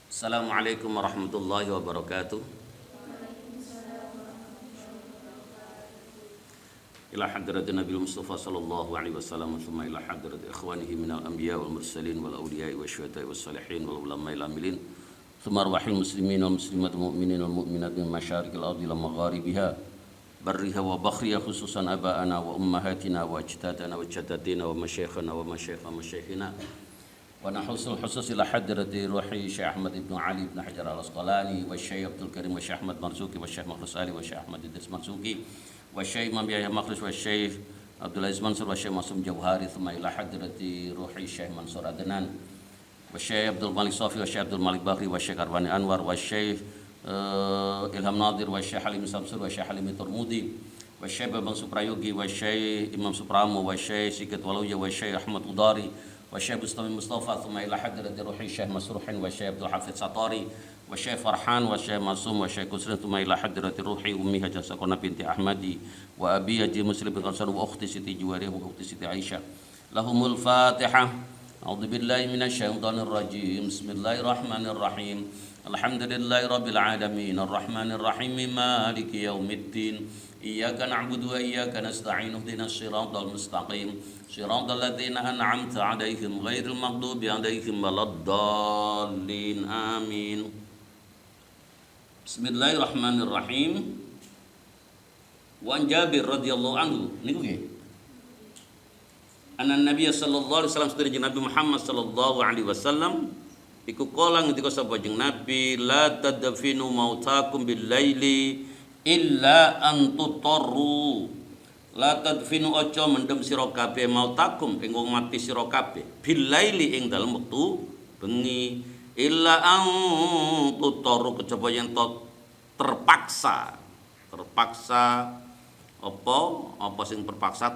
Assalamualaikum warahmatullahi wabarakatuh. Ila hadratin Nabi Mustafa sallallahu alaihi wasallam thumma ila hadrati ikhwanihi minal anbiya wal mursalin wal awliya wasyuhada was salihin wal ulama amilin thumma arwahil muslimin wal muslimat mu'minin wal mu'minat min masyariqil ardi ila magharibiha barriha wa bakhriha khususan aba'ana wa ummahatina wa ajdadana wa jaddatina wa masyayikhana wa masyayikha masyayikhina wa nahusul khusus ila hadrati ruhi Syekh Ahmad Ibnu Ali Ibnu Hajar Al-Asqalani wa Syekh Abdul Karim wa Syekh Ahmad Marzuki wa Syekh Makhlus Ali wa Syekh Ahmad Idris Marzuki wa Syekh Imam Yahya Makhlus wa Syekh Abdul Aziz Mansur wa Syekh Masum Jauhari thumma ila hadrati ruhi Syekh Mansur Adnan wa Syekh Abdul Malik Sofi wa Syekh Abdul Malik Bakri wa Syekh Arwani Anwar wa Syekh Ilham Nadir wa Syekh Halim Samsur wa Syekh Halim Turmudi wa Syekh Babang Suprayogi wa Syekh Imam Supramo wa Syekh Sigit Waluya wa Syekh Ahmad Udari wa Syekh Bustami Mustafa thumma ila hadrati ruhi Syekh Masruhin wa Syekh Abdul Hafidz Satari wa Syekh Farhan wa Syekh Masum wa Syekh Kusrin thumma ila hadrati ruhi Ummi Hajah Sakona binti Ahmadi wa Abi Haji Muslim bin Qasan wa ukhti Siti Juwariyah wa ukhti Siti Aisyah. Lahumul Fatihah. A'udzu billahi minasyaitonir rajim. Bismillahirrahmanirrahim. Alhamdulillahi rabbil alamin arrahmanir rahim maliki yaumiddin. Iyyaka na'budu wa iyyaka nasta'in ihdinas siratal mustaqim siratal ladzina an'amta 'alaihim ghairil maghdubi 'alaihim waladdallin amin. Bismillahirrahmanirrahim. Wa an Jabir radhiyallahu anhu niku nggih. Anna Nabiy sallallahu alaihi wasallam sedherek Nabi Muhammad sallallahu alaihi wasallam iku kala ngendika sapa jeneng Nabi la tadfinu mautakum bil laili illa an tutarru. La tadfinu aja mendem sira kabeh mautakum ing wong mati sira kabeh bil laili ing dalem wektu bengi illa an tutarru kejaba yen terpaksa apa sing terpaksa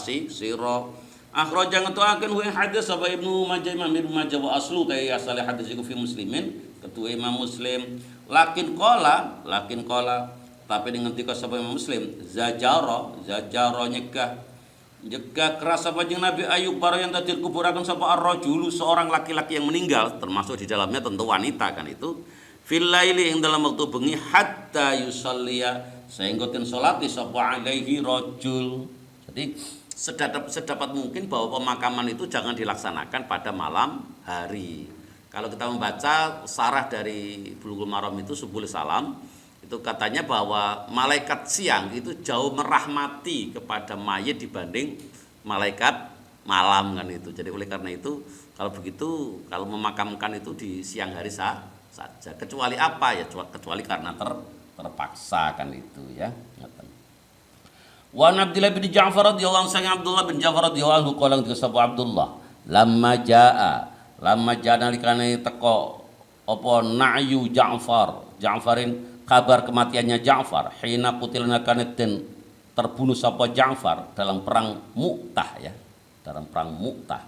sira. Akhraja ngetoaken wa hadis sapa Ibnu Majah Imam Ibnu Majah wa aslu kaya asal hadis iku fi Muslimin ketua Imam Muslim lakin qala tapi dengan ngendika sapa Imam Muslim zajara nyegah keras sapa jeung Nabi Ayub bara yang tadi kuburaken sapa ar-rajulu seorang laki-laki yang meninggal termasuk di dalamnya tentu wanita kan itu fil laili ing dalam waktu bengi hatta yusalliya sehingga ten salati sapa alaihi rajul. Jadi sedapat mungkin bahwa pemakaman itu jangan dilaksanakan pada malam hari. Kalau kita membaca sarah dari Bulughul Maram itu Subul Salam itu katanya bahwa malaikat siang itu jauh merahmati kepada mayit dibanding malaikat malam kan itu. Jadi oleh karena itu kalau begitu kalau memakamkan itu di siang hari saja. Kecuali apa ya? Kecuali karena terpaksa kan itu ya. Wa Abdullah bin Ja'far radhiyallahu anhu Abdullah bin Ja'far radhiyallahu anhu qala sapa Abdullah lamma jaa nalikane teko apa na'yu Ja'farin kabar kematiannya Ja'far hina qutilna kanatin terbunuh sapa Ja'far dalam perang Mu'tah ya dalam perang Mu'tah.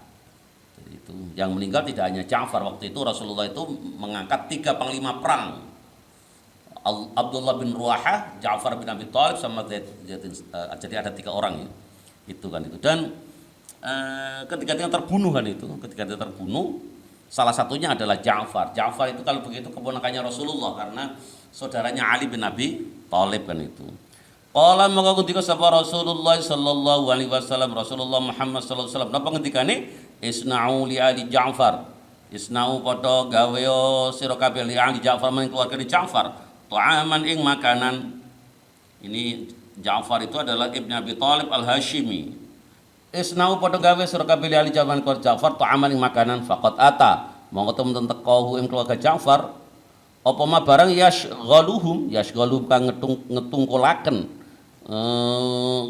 Jadi itu yang meninggal tidak hanya Ja'far, waktu itu Rasulullah itu mengangkat 3 panglima perang, Abdullah bin Ruahah, Ja'far bin Abi Thalib sama jadi ada 3 orang ya. Itu kan itu. Dan ketika dia terbunuh salah satunya adalah Ja'far. Ja'far itu kalau begitu keponakannya Rasulullah karena saudaranya Ali bin Abi Thalib kan itu. Qala maka ketika sapa Rasulullah sallallahu alaihi wasallam Rasulullah Muhammad sallallahu alaihi wasallam napa ngendikane isna'u li ali Ja'far. Isna'u padha gawe sira kabeh li ali Ja'far men keluarga Ja'far. Ta'aman ing makanan. Ini Ja'far itu adalah Ibnu Abi Thalib Al-Hashimi. Isnau padha gawe sira kabeh ali jaman kor Ja'far ta'aman ing makanan faqat ata. Monggo temen teko ing keluarga Ja'far apa ma barang yashghaluhum kang ngetungkulaken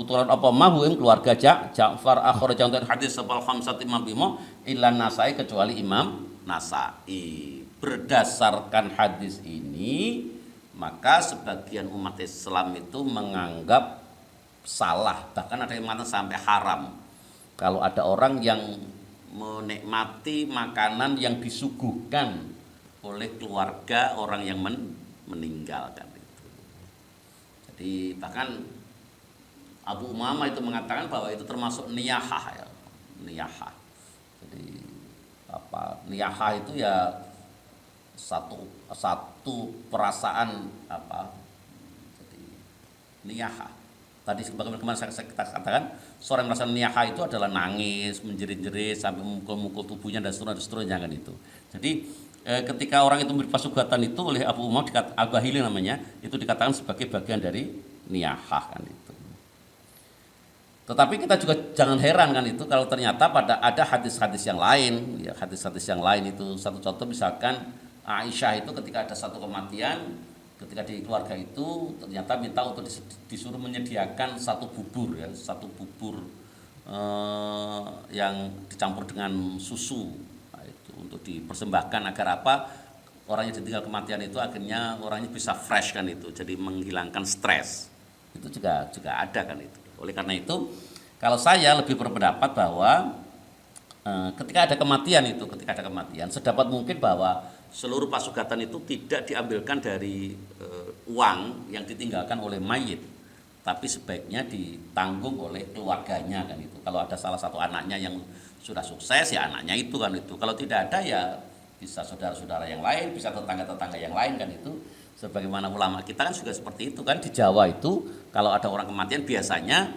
uturan apa mahu ing keluarga Ja'far akhir jantan hadis sebal khamsat Imam Bimo illa Nasai kecuali Imam Nasai. Berdasarkan hadis ini maka sebagian umat Islam itu menganggap salah, bahkan ada yang mengatakan sampai haram kalau ada orang yang menikmati makanan yang disuguhkan oleh keluarga orang yang meninggalkan itu. Jadi bahkan Abu Umamah itu mengatakan bahwa itu termasuk niyahah ya. Niyahah. Jadi niyahah itu ya satu perasaan apa, jadi niyaha. Tadi sebagaimana kita katakan, seorang merasa niyaha itu adalah nangis, menjerit-jerit sampai memukul-mukul tubuhnya dan seterusnya kan itu. Jadi ketika orang itu berpasugatan itu oleh Abu Umar Al-Bahili namanya, itu dikatakan sebagai bagian dari niyaha kan itu. Tetapi kita juga jangan heran kan itu kalau ternyata ada hadis-hadis yang lain, ya hadis-hadis yang lain itu. Satu contoh misalkan Aisyah itu ketika ada satu kematian, ketika di keluarga itu ternyata minta untuk disuruh menyediakan satu bubur ya, satu bubur yang dicampur dengan susu. Nah, itu untuk dipersembahkan agar apa? Orang yang ditinggal kematian itu akhirnya orangnya bisa fresh kan itu, jadi menghilangkan stres. Itu juga ada kan itu. Oleh karena itu, kalau saya lebih berpendapat bahwa ketika ada kematian, sedapat mungkin bahwa seluruh pasugatan itu tidak diambilkan dari uang yang ditinggalkan oleh mayit, tapi sebaiknya ditanggung oleh keluarganya kan itu. Kalau ada salah satu anaknya yang sudah sukses, ya anaknya itu kan itu. Kalau tidak ada, ya bisa saudara-saudara yang lain, bisa tetangga-tetangga yang lain kan itu. Sebagaimana ulama kita kan juga seperti itu kan. Di Jawa itu kalau ada orang kematian biasanya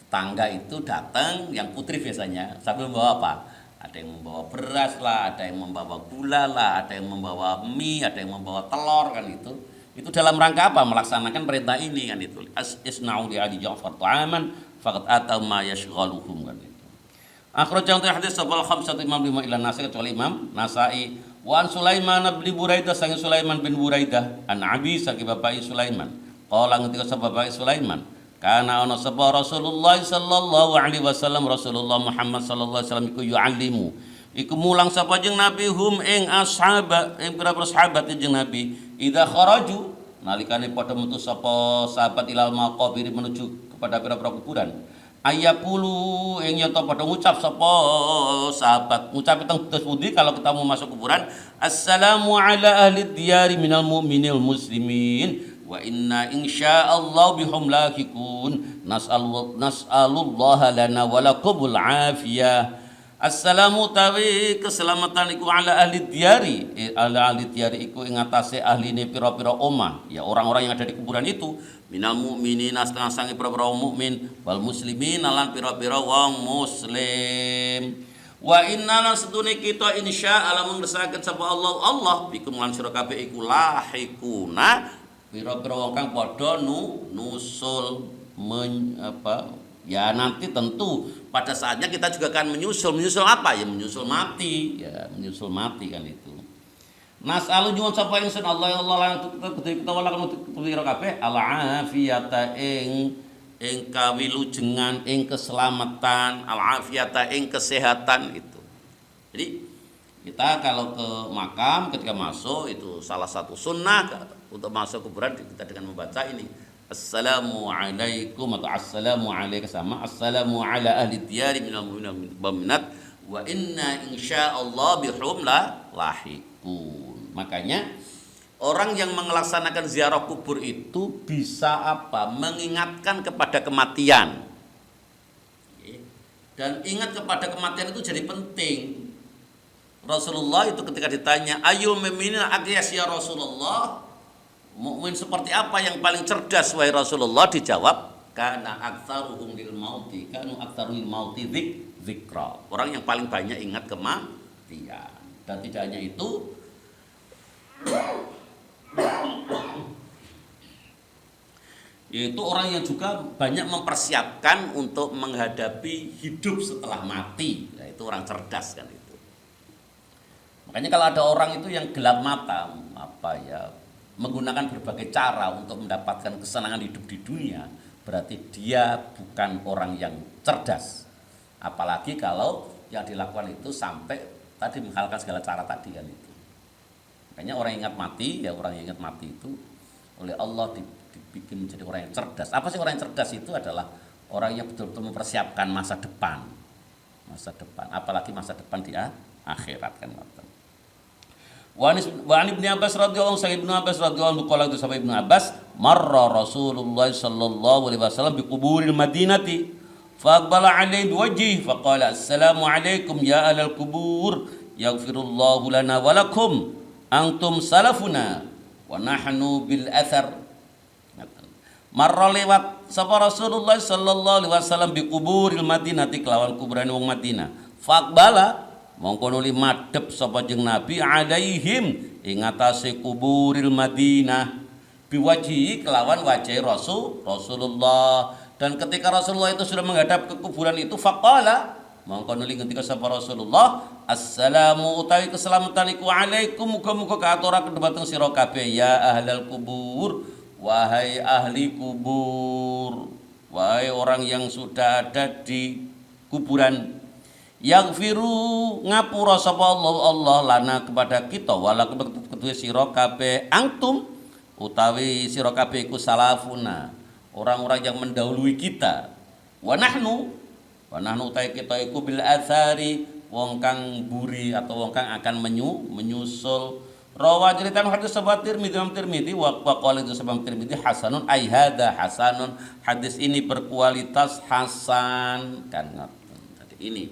tetangga itu datang, yang putri biasanya sambil membawa apa? Ada yang membawa beras lah, ada yang membawa gula lah, ada yang membawa mie, ada yang membawa telur kan itu. Itu dalam rangka apa? Melaksanakan perintah ini kan itu. Isna'u li ali Ja'far ta'aman faqad atau ma yashghaluhum kan itu. Akhrajahu hadis sabal khamsat Imam 5 ila Nasai kecuali Imam Nasai. Wa an Sulaiman bin Buraidah sang Sulaiman bin Buraidah an Abi saking bapak Sulaiman. Qala ngetika bapak Sulaiman, kana ana sapa Rasulullah sallallahu alaihi wasallam, Rasulullah Muhammad sallallahu alaihi wasallam iku yu'allimu. Iku mulang sapa jeung Nabi hum ing ashaba ing pira-pira sahabat jeung Nabi idza kharaju nalikane padha metu sapa sahabat ilal maqabir menuju kepada pira-pira kuburan. Ayakulu yang nyoto pada ngucap sapa sahabat ngucap teng pundi kalau kita mau masuk kuburan, assalamu ala ahli diyari minal mu'minil muslimin wa inna insyaallah bihum lahiqun nas'alullaha lana wa lakumul afiyah. Assalamu tawi keselamatan iku ala ahli diyari, ala ahli diyari iku ing atase ahline pira-pira omah, ya orang-orang yang ada di kuburan itu, minal mukminin setengah sange pira-pira mukmin, wal muslimin lan pira-pira wong muslim. Wa inna lan sedune kita insya Allah mengdesaken sapa Allah bikum lan sira kabeh iku lahikuna, pira-pira wong kang padha nusul ya nanti tentu pada saatnya kita juga akan menyusul apa ya, menyusul mati kan itu. Nas'alu nyuwun sapa ingsun Allah lan kita wala pira kabeh al afiyata ing kawilujengan, ing keselamatan, al afiyata ing kesehatan itu. Jadi kita kalau ke makam ketika masuk itu salah satu sunnah untuk masuk kuburan kita dengan membaca ini, Assalamualaikum atau Assalamu alaika sama Assalamu ala ahli diyari minal mu'minat wa inna insyaallah bihum lahiqun. Makanya orang yang melaksanakan ziarah kubur itu bisa apa? Mengingatkan kepada kematian. Dan ingat kepada kematian itu jadi penting. Rasulullah itu ketika ditanya, "Ayyul mu'minina aqyas ya Rasulullah?" Mukmin seperti apa yang paling cerdas wahai Rasulullah? Dijawab, kana aktsaruhum lil mauti, kanu aktsaruhum mauti dzikra. Orang yang paling banyak ingat kematian. Dan tidak hanya itu, yaitu orang yang juga banyak mempersiapkan untuk menghadapi hidup setelah mati. Nah, itu orang cerdas kan itu. Makanya kalau ada orang itu yang gelap mata, menggunakan berbagai cara untuk mendapatkan kesenangan hidup di dunia, berarti dia bukan orang yang cerdas. Apalagi kalau yang dilakukan itu sampai tadi menghalalkan segala cara tadi kan itu. Makanya orang yang ingat mati, ya orang yang ingat mati itu oleh Allah dibikin menjadi orang yang cerdas. Apa sih orang yang cerdas itu? Adalah orang yang betul-betul mempersiapkan masa depan. Apalagi masa depan di akhirat kan. Wa an Ibnu Abbas radhiyallahu anhu, Ibnu Abbas radhiyallahu anhu qala itu sampai Ibnu Abbas, marra Rasulullah sallallahu alaihi wasallam bi quburil Madinati fa aqbala alaihi biwajhihi fa qala assalamu alaikum ya ahlal qubur yaghfirullahu lana wa lakum Antum salafuna wa nahnu bil athar. Marra lewat sapa Rasulullah sallallahu alaihi wasallam bi kuburil Madinah kelawan kuburan wong Madinah. Faqbala mongko nuli madhep sapa jeung Nabi alaihim ing atase kuburil Madinah biwaji kelawan wajah Rasulullah. Dan ketika Rasulullah itu sudah menghadap ke kuburan itu faqala mongko nuli ketika sapa Rasulullah assalamu utawi keselamatan iku alaikum muga-muga kaaturaken dhumateng sira kabeh ya ahlal kubur, wahai ahli kubur, wahai orang yang sudah ada di kuburan. Yaghfiru ngapura sapa Allah lana kepada kita wala kedue sira kabeh antum utawi sira kabeh iku salafuna, orang-orang yang mendahului kita. Wa nahnu utawi kita iku bil athari wong kang buri atau wong kang akan menyusul. Rawa jeritan hadis sahabat Tirmidzi wa qala itu sahabat Tirmidzi hasanun ai hadza hasanun, hadis ini berkualitas hasan kan. Jadi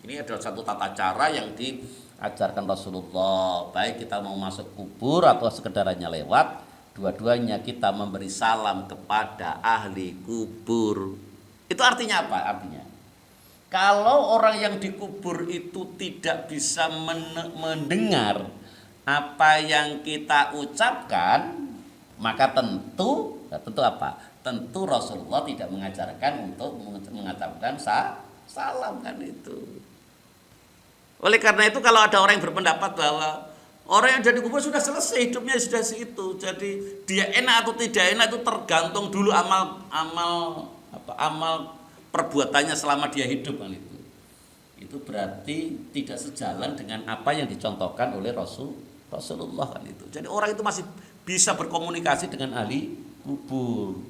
ini adalah satu tata cara yang diajarkan Rasulullah, baik kita mau masuk kubur atau sekedar hanya lewat, dua-duanya kita memberi salam kepada ahli kubur. Itu artinya apa? Artinya kalau orang yang dikubur itu tidak bisa mendengar apa yang kita ucapkan, maka tentu apa? Tentu Rasulullah tidak mengajarkan untuk mengucapkan salam kan itu. Oleh karena itu kalau ada orang yang berpendapat bahwa orang yang jadi kubur sudah selesai hidupnya sudah situ, jadi dia enak atau tidak enak itu tergantung dulu amal perbuatannya selama dia hidup kan itu. Itu berarti tidak sejalan dengan apa yang dicontohkan oleh Rasulullah kan itu. Jadi orang itu masih bisa berkomunikasi dengan ahli kubur.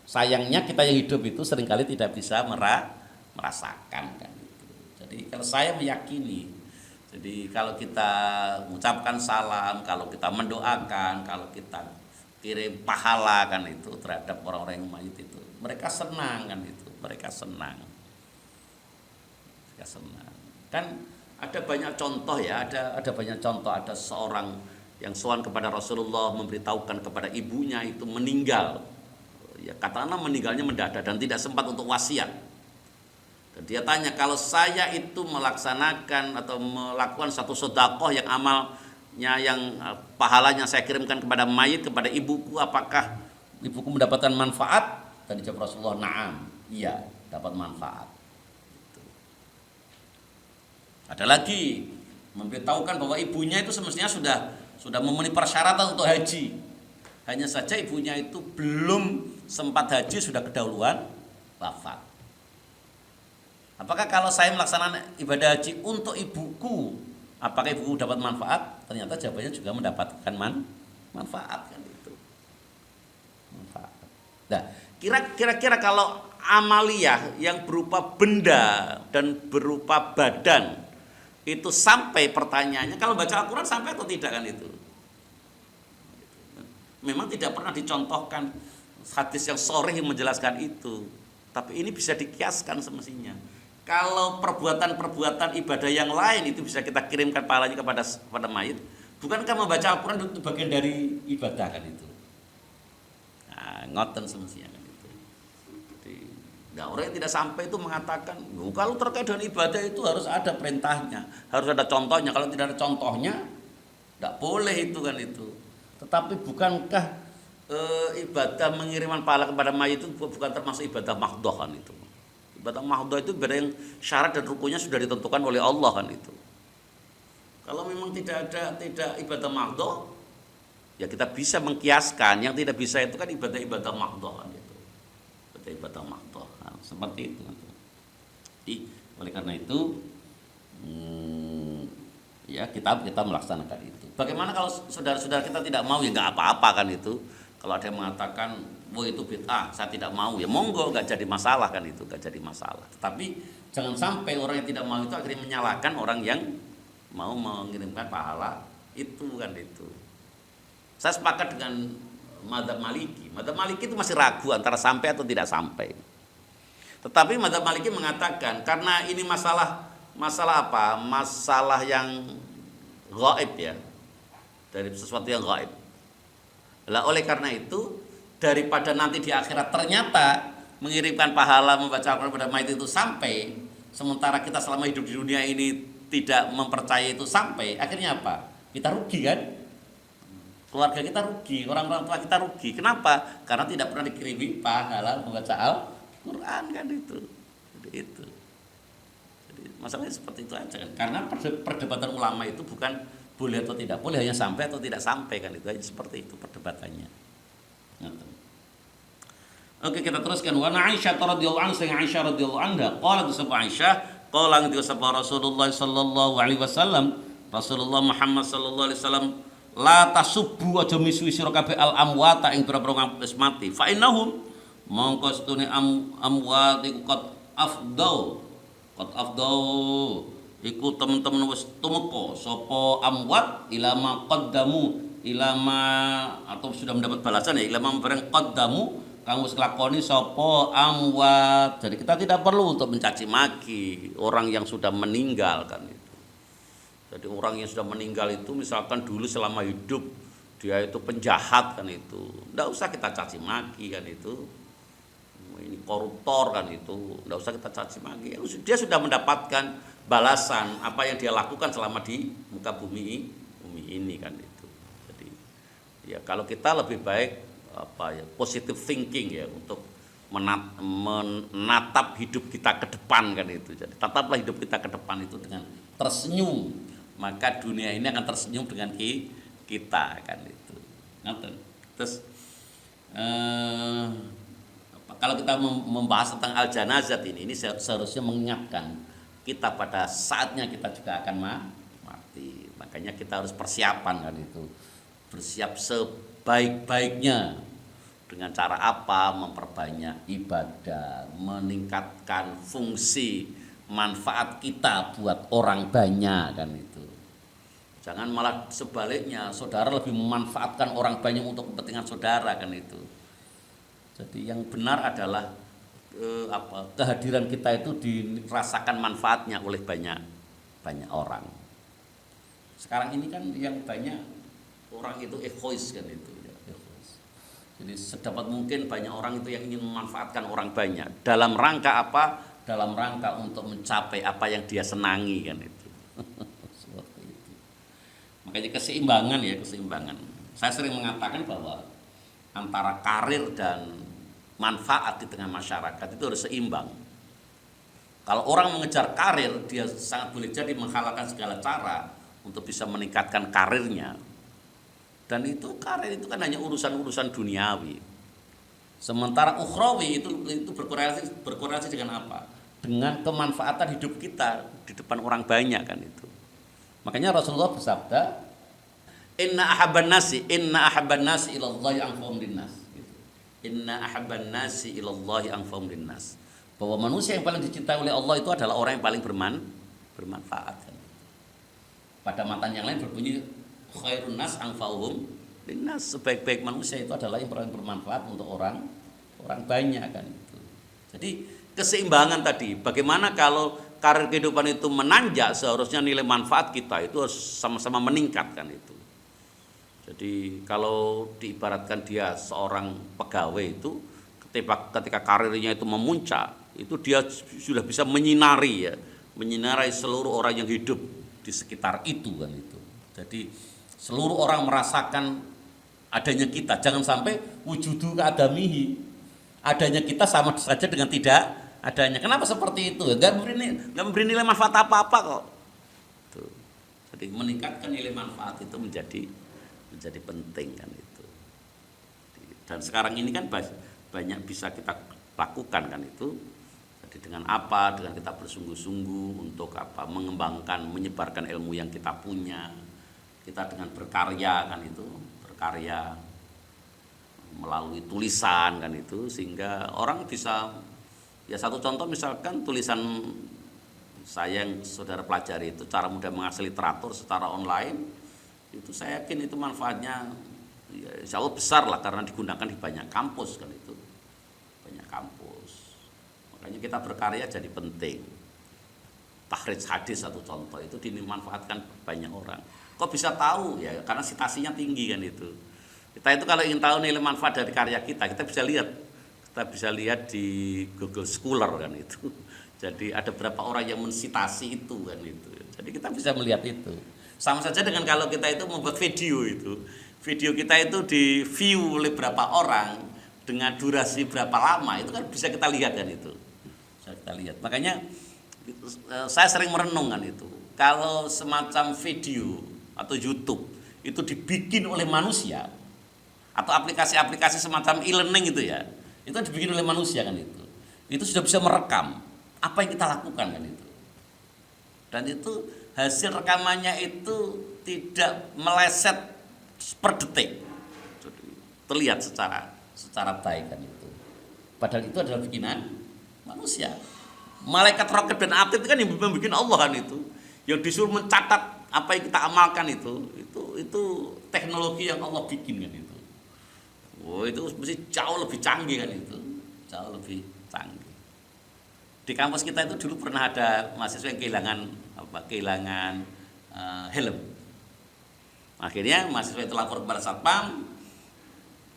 Sayangnya kita yang hidup itu seringkali tidak bisa merasakan kan itu. Jadi kalau saya meyakini, jadi kalau kita mengucapkan salam, kalau kita mendoakan, kalau kita kirim pahala kan itu terhadap orang-orang yang mayit itu, mereka senang kan itu, mereka senang. Kan ada banyak contoh ya, ada banyak contoh. Ada seorang yang sowan kepada Rasulullah memberitahukan kepada ibunya itu meninggal. Ya katakanlah meninggalnya mendadak dan tidak sempat untuk wasiat. Dan dia tanya, kalau saya itu melaksanakan atau melakukan satu sedekah yang amalnya yang pahalanya saya kirimkan kepada mayit, kepada ibuku, apakah ibuku mendapatkan manfaat? Dan dijawab Rasulullah, na'am, iya, dapat manfaat. Ada lagi memberitahukan bahwa ibunya itu semestinya sudah memenuhi persyaratan untuk haji. Hanya saja ibunya itu belum sempat haji sudah kedahuluan wafat. Apakah kalau saya melaksanakan ibadah haji untuk ibuku, apakah ibuku dapat manfaat? Ternyata jawabannya juga mendapatkan manfaat kan itu. Manfaat. Nah, kira-kira kalau amaliyah yang berupa benda dan berupa badan itu sampai pertanyaannya, kalau baca Al-Quran sampai atau tidak kan itu? Memang tidak pernah dicontohkan hadis yang sahih yang menjelaskan itu, tapi ini bisa dikiaskan semestinya. Kalau perbuatan-perbuatan ibadah yang lain itu bisa kita kirimkan pahalanya kepada mayit, bukankah membaca Al-Quran itu bagian dari ibadah kan itu? Nah, ngoten semestinya kan itu. Jadi, nah, orang yang tidak sampai itu mengatakan, kalau terkait dengan ibadah itu harus ada perintahnya, harus ada contohnya. Kalau tidak ada contohnya, tidak boleh itu kan itu. Tetapi bukankah ibadah mengiriman pahala kepada mayit itu bukan termasuk ibadah mahdhah kan itu? Ibadah mahdhah itu ibadah yang syarat dan rukunnya sudah ditentukan oleh Allah kan itu. Kalau memang tidak ibadah mahdhah, ya kita bisa mengkiaskan. Yang tidak bisa itu kan ibadah mahdhah kan itu. Ibadah mahdhah. Nah, seperti itu. Jadi, oleh karena itu ya kita melaksanakan itu. Bagaimana kalau saudara-saudara kita tidak mau, ya nggak apa-apa kan itu. Kalau ada yang mengatakan, wah itu bid'ah, saya tidak mau, ya monggo, nggak jadi masalah kan itu, nggak jadi masalah. Tapi jangan sampai orang yang tidak mau itu akhirnya menyalahkan orang yang mau mengirimkan pahala itu kan itu. Saya sepakat dengan mazhab Maliki. Mazhab Maliki itu masih ragu antara sampai atau tidak sampai. Tetapi mazhab Maliki mengatakan karena ini masalah apa? Masalah yang gaib ya. dari sesuatu yang gaib. Lah oleh karena itu, daripada nanti di akhirat ternyata mengirimkan pahala membaca Al-Quran pada mayit itu sampai, sementara kita selama hidup di dunia ini tidak mempercayai itu sampai, akhirnya apa? Kita rugi kan? Keluarga kita rugi, orang-orang tua kita rugi. Kenapa? Karena tidak pernah dikirimi pahala membaca Al-Quran kan itu. Jadi masalahnya seperti itu aja kan. Karena perdebatan ulama itu bukan boleh atau tidak boleh, hanya sampai atau tidak sampai kan, itu aja, seperti itu perdebatannya. Oke, kita teruskan. Wa Aisyah radhiyallahu anha, sang Aisyah radhiyallahu anha, qalat sab'a Aisyah, qala ngi sab'a Rasulullah sallallahu alaihi wasallam, Rasulullah Muhammad sallallahu alaihi wasallam, la tasubbu aja misui sira kabeh al amwata ing pira-pira wis mati. Fa innahum mongko stune amwat iku qad afdau iku temen-temen wis tumeka sapa amwat ilama qaddamu, ilama atau sudah mendapat balasan ya, ilama bareng qaddamu kang wis lakoni sapa amwat. Jadi kita tidak perlu untuk mencaci maki orang yang sudah meninggal kan itu. Jadi orang yang sudah meninggal itu misalkan dulu selama hidup dia itu penjahat kan itu, enggak usah kita caci maki kan itu. Ini koruptor kan itu, enggak usah kita caci maki. Dia sudah mendapatkan balasan apa yang dia lakukan selama di muka bumi ini kan itu. Jadi ya kalau kita lebih baik positive thinking ya, untuk menatap hidup kita ke depan kan itu. Jadi tataplah hidup kita ke depan itu dengan tersenyum, maka dunia ini akan tersenyum dengan kita kan itu. Terus kalau kita membahas tentang al-janazat ini seharusnya mengingatkan kita pada saatnya kita juga akan mati. Makanya kita harus persiapan kan itu, bersiap sebaik-baiknya. Dengan cara apa? Memperbanyak ibadah, meningkatkan fungsi manfaat kita buat orang banyak kan itu. Jangan malah sebaliknya, saudara lebih memanfaatkan orang banyak untuk kepentingan saudara kan itu. Jadi yang benar adalah kehadiran kita itu dirasakan manfaatnya oleh banyak orang. Sekarang ini kan yang banyak orang itu egois kan itu. Jadi sedapat mungkin banyak orang itu yang ingin memanfaatkan orang banyak. Dalam rangka apa? Dalam rangka untuk mencapai apa yang dia senangi kan itu. Seperti itu. Makanya keseimbangan. Saya sering mengatakan bahwa antara karir dan manfaat di tengah masyarakat itu harus seimbang. Kalau orang mengejar karir, dia sangat boleh jadi menghalalkan segala cara untuk bisa meningkatkan karirnya. Dan itu karir itu kan hanya urusan-urusan duniawi. Sementara ukhrawi itu berkorelasi dengan apa? Dengan kemanfaatan hidup kita di depan orang banyak kan itu. Makanya Rasulullah bersabda, inna ahabban nasi ilallahi anfa'um linnas. Inna ahabban nasi ilallahi anfa'um linnas. Bahwa manusia yang paling dicintai oleh Allah itu adalah orang yang paling bermanfaat kan. Pada matan yang lain berbunyi khairun nas anfa'uhum linnas, sebaik-baik manusia itu adalah yang paling bermanfaat untuk orang banyak kan itu. Jadi keseimbangan tadi, bagaimana kalau karir kehidupan itu menanjak, seharusnya nilai manfaat kita itu harus sama-sama meningkat kan itu. Jadi kalau diibaratkan dia seorang pegawai itu ketika karirnya itu memuncak, itu dia sudah bisa menyinari seluruh orang yang hidup di sekitar itu kan itu. Jadi seluruh orang merasakan adanya kita. Jangan sampai wujudu keadamihi, adanya kita sama saja dengan tidak adanya. Kenapa seperti itu? Enggak memberi nilai manfaat apa-apa kok. Tuh. Jadi meningkatkan nilai manfaat itu menjadi penting kan itu. Dan sekarang ini kan banyak bisa kita lakukan kan itu. Jadi dengan apa? Dengan kita bersungguh-sungguh untuk apa? Mengembangkan, menyebarkan ilmu yang kita punya. Kita dengan berkarya kan itu, berkarya melalui tulisan kan itu, sehingga orang bisa, ya satu contoh misalkan tulisan saya yang saudara pelajari itu, cara mudah mengakses literatur secara online, itu saya yakin itu manfaatnya ya, insya Allah besar lah, karena digunakan di banyak kampus kan itu, banyak kampus. Makanya kita berkarya jadi penting. Tahrij hadis satu contoh itu dimanfaatkan banyak orang. Kok bisa tahu? Ya karena citasinya tinggi kan itu. Kita itu kalau ingin tahu nilai manfaat dari karya kita bisa lihat. Kita bisa lihat di Google Scholar kan itu. Jadi ada berapa orang yang mensitasi itu kan itu. Jadi kita bisa melihat itu. Sama saja dengan kalau kita itu membuat video itu. Video kita itu di view oleh berapa orang dengan durasi berapa lama itu kan bisa kita lihat kan itu. Bisa kita lihat. Makanya saya sering merenung kan itu. Kalau semacam video atau YouTube itu dibikin oleh manusia atau aplikasi-aplikasi semacam e-learning itu ya, itu dibikin oleh manusia kan itu sudah bisa merekam apa yang kita lakukan kan itu, dan itu hasil rekamannya itu tidak meleset per detik, terlihat secara baik kan itu, padahal itu adalah bikinan manusia. Malaikat roket dan api itu kan yang membuat Allah kan itu, yang disuruh mencatat apa yang kita amalkan itu teknologi yang Allah bikin kan itu. Oh, itu mesti jauh lebih canggih kan itu, jauh lebih canggih. Di kampus kita itu dulu pernah ada mahasiswa yang kehilangan helm. Akhirnya mahasiswa itu lapor kepada satpam,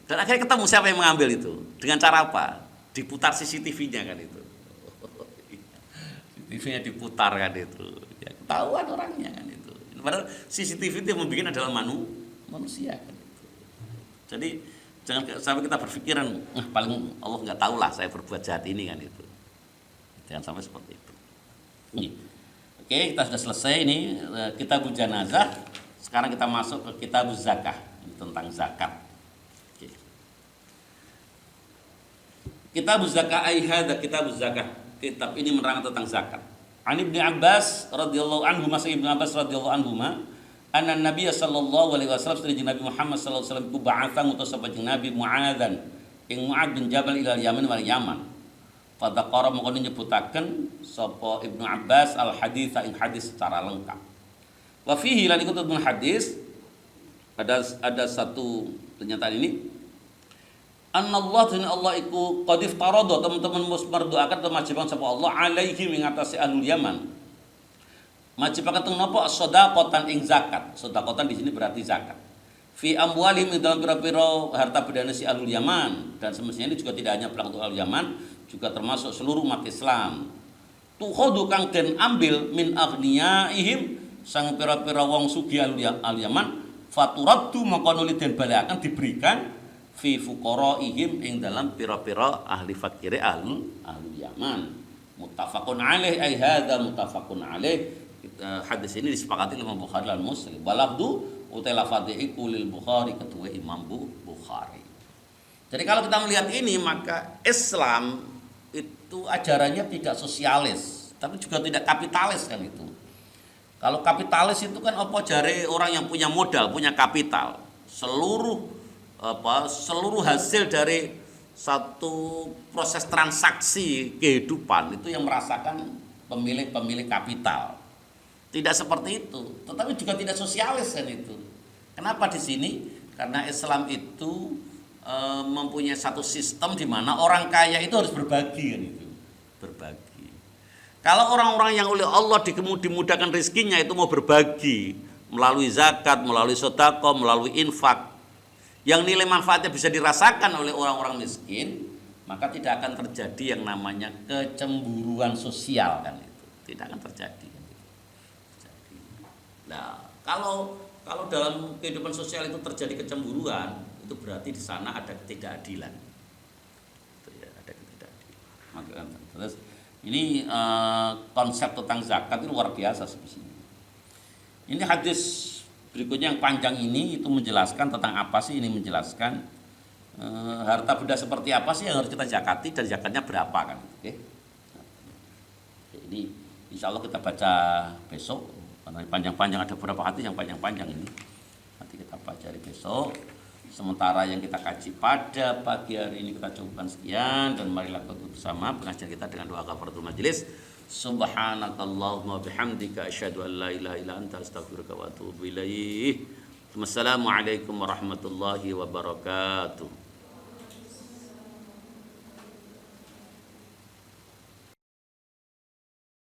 dan akhirnya ketemu siapa yang mengambil itu. Dengan cara apa? Diputar CCTV-nya kan itu. CCTV-nya diputar kan itu. Ya, ketahuan orangnya kan itu. Padahal CCTV itu yang membuat adalah manusia kan itu. Jadi jangan sampai kita berpikiran, paling Allah nggak tahu lah saya berbuat jahat ini kan itu. Jangan sampai seperti itu. Ini. Oke, kita sudah selesai ini kitab janazah. Sekarang kita masuk ke kitab zakah, tentang zakat. Oke. Kitab zakah ayat kitab zakah. Kitab ini menerangkan tentang zakat. An Ibnu Abbas radhiyallahu anhu, masa Ibnu Abbas radhiyallahu anhu anna Nabi sallallahu alaihi wasallam sedherek Nabi Muhammad sallallahu alaihi wasallam ku ba'atha ngutus sapa Nabi Mu'adzan ing Mu'adz bin Jabal ila Yaman wal Yaman. Fadzakara mongko nyebutaken sapa Ibnu Abbas al hadits ing hadis secara lengkap. Wa fihi lan iku tentang hadis ada satu pernyataan ini. Allah iku qad iftarada, teman-teman merdoakan atau majiban sapa Allah alaihi ing atase ahlul Yaman. Majibaken teng napa sedaqatan ing zakat. Sedaqatan di sini berarti zakat. Fi amwalihim dalam pira-pira harta bendana si ahlul Yaman, dan semestinya ini juga tidak hanya berlaku untuk ahlul Yaman, juga termasuk seluruh umat Islam. Tukhadu kang den ambil min aghniyaihim sang pira-pira wong sugih ahlul Yaman, faturaddu maka nuli den balakan diberikan fi fuqaraihim ing dalam pira-pira ahli fakire ahlul Yaman. Muttafaqun alaih, ai hadza muttafaqun alaih. Hadis ini disepakati oleh Imam Bukhari dan Muslim. Walafdu utai lafadhi iku lil Bukhari, ketua Imam Bukhari. Jadi kalau kita melihat ini, maka Islam itu ajarannya tidak sosialis, tapi juga tidak kapitalis kan itu. Kalau kapitalis itu kan apa jare orang yang punya modal, punya kapital. Seluruh hasil dari satu proses transaksi kehidupan itu yang merasakan pemilik kapital. Tidak seperti itu, tetapi juga tidak sosialis kan itu. Kenapa di sini? Karena Islam itu mempunyai satu sistem di mana orang kaya itu harus berbagi kan itu. Berbagi. Kalau orang-orang yang oleh Allah dimudahkan rezekinya itu mau berbagi melalui zakat, melalui sedekah, melalui infak, yang nilai manfaatnya bisa dirasakan oleh orang-orang miskin, maka tidak akan terjadi yang namanya kecemburuan sosial kan itu. Tidak akan terjadi. Nah, kalau dalam kehidupan sosial itu terjadi kecemburuan, itu berarti di sana ada ketidakadilan. Itu ya, ada ketidakadilan. Maka terus ini konsep tentang zakat itu luar biasa sebetulnya. Ini hadis berikutnya yang panjang ini itu menjelaskan tentang apa sih, ini menjelaskan harta benda seperti apa sih yang harus kita zakati dan zakatnya berapa kan. Oke. Ini insya Allah kita baca besok. Karena panjang-panjang, ada beberapa hadis yang panjang-panjang ini. Nanti kita baca hari besok. Sementara yang kita kaji pada pagi hari ini kita cukupkan sekian, dan marilah kita bersama pengajian kita dengan doa kafaratul majelis. Subhanakallahumma bihamdika asyhadu an la ilaha illa anta astaghfiruka wa atubu ilaik. Wassalamualaikum warahmatullahi wabarakatuh.